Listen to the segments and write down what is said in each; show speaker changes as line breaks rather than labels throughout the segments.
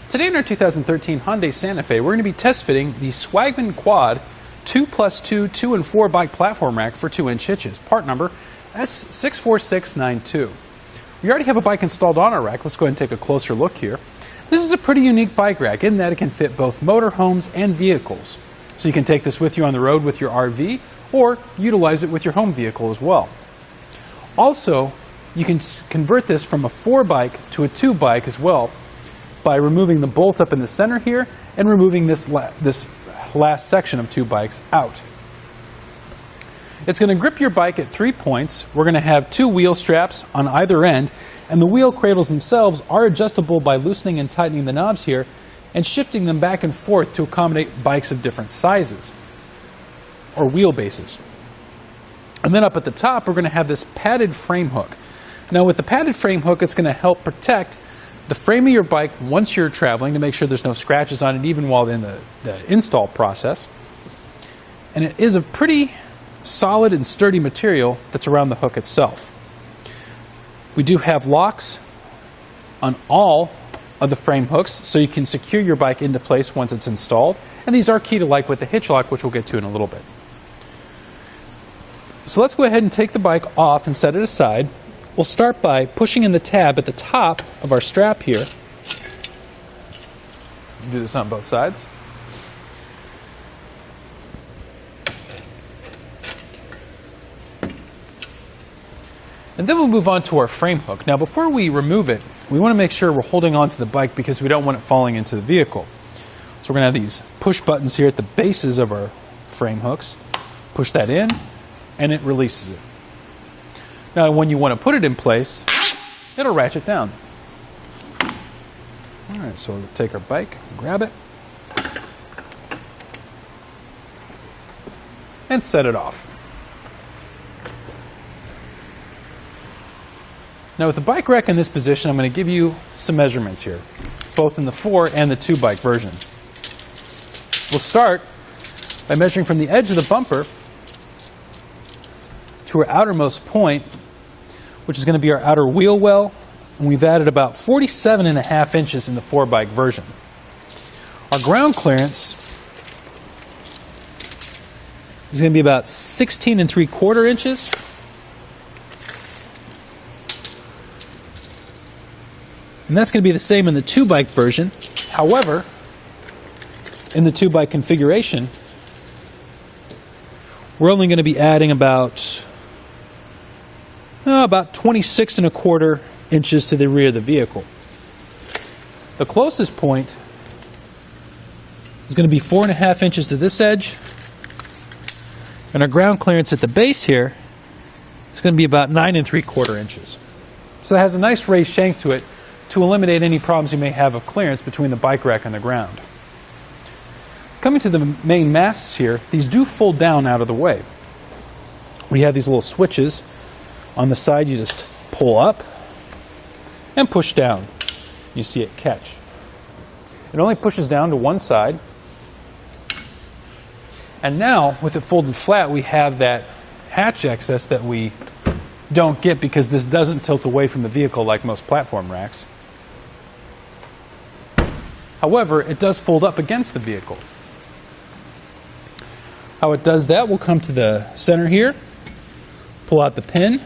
Today in our 2013 Hyundai Santa Fe, we're going to be test fitting the Swagman Quad 2+2 2 and 4 bike platform rack for 2-inch hitches, part number S64692. We already have a bike installed on our rack. Let's go ahead and take a closer look here. This is a pretty unique bike rack in that it can fit both motorhomes and vehicles. So you can take this with you on the road with your RV or utilize it with your home vehicle as well. Also, you can convert this from a 4 bike to a 2 bike as well by removing the bolt up in the center here and removing this last section of 2 bikes out. It's going to grip your bike at 3 points. We're going to have 2 wheel straps on either end, and the wheel cradles themselves are adjustable by loosening and tightening the knobs here and shifting them back and forth to accommodate bikes of different sizes or wheelbases. And then up at the top we're going to have this padded frame hook. Now with the padded frame hook, it's going to help protect the frame of your bike once you're traveling to make sure there's no scratches on it even while in the install process. And it is a pretty solid and sturdy material that's around the hook itself. We do have locks on all of the frame hooks so you can secure your bike into place once it's installed. And these are key to like with the hitch lock, which we'll get to in a little bit. So let's go ahead and take the bike off and set it aside. We'll start by pushing in the tab at the top of our strap here. Do this on both sides. And then we'll move on to our frame hook. Now before we remove it, we want to make sure we're holding on to the bike because we don't want it falling into the vehicle. So we're going to have these push buttons here at the bases of our frame hooks. Push that in and it releases it. Now when you want to put it in place, it'll ratchet down. Alright, so we'll take our bike, grab it, and set it off. Now with the bike rack in this position, I'm going to give you some measurements here, both in the 4 and the 2 bike versions. We'll start by measuring from the edge of the bumper to our outermost point, which is going to be our outer wheel well, and we've added about 47.5 inches in the 4 bike version. Our ground clearance is going to be about 16 3/4 inches. And that's going to be the same in the 2 bike version. However, in the 2 bike configuration, we're only going to be adding about 26 1/4 inches to the rear of the vehicle. The closest point is going to be 4.5 inches to this edge, and our ground clearance at the base here is going to be about 9 3/4 inches. So it has a nice raised shank to it to eliminate any problems you may have of clearance between the bike rack and the ground. Coming to the main masts here, these do fold down out of the way. We have these little switches on the side. You just pull up and push down. You see it catch. It only pushes down to one side. And now, with it folded flat, we have that hatch access that we don't get because this doesn't tilt away from the vehicle like most platform racks. However, it does fold up against the vehicle. How it does that, we'll come to the center here, pull out the pin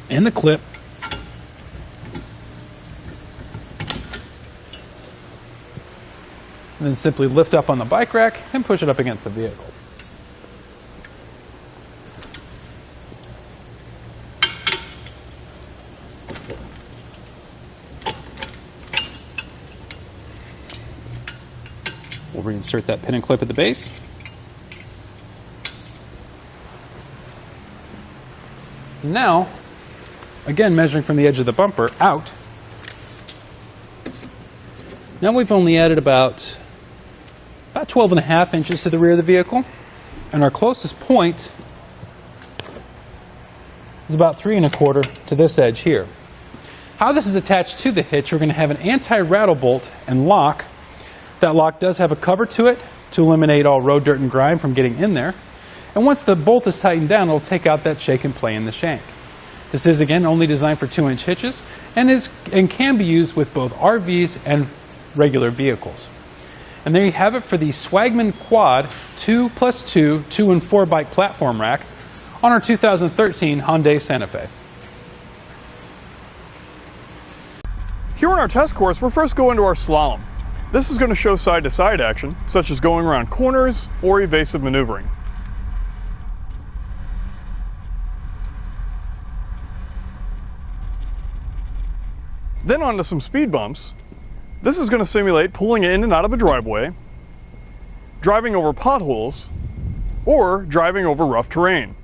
and the clip, and then simply lift up on the bike rack and push it up against the vehicle. We'll reinsert that pin and clip at the base. Now, again measuring from the edge of the bumper out, now we've only added about 12.5 inches to the rear of the vehicle, and our closest point is about 3 1/4 to this edge here. How this is attached to the hitch, we're going to have an anti-rattle bolt and lock. That lock does have a cover to it to eliminate all road dirt and grime from getting in there. And once the bolt is tightened down, it'll take out that shake and play in the shank. This is again only designed for 2-inch hitches and can be used with both RVs and regular vehicles. And there you have it for the Swagman Quad 2+2 2 and 4 bike platform rack on our 2013 Hyundai Santa Fe.
Here on our test course, we'll first go into our slalom. This is going to show side-to-side action, such as going around corners or evasive maneuvering. Then on to some speed bumps. This is going to simulate pulling in and out of a driveway, driving over potholes, or driving over rough terrain.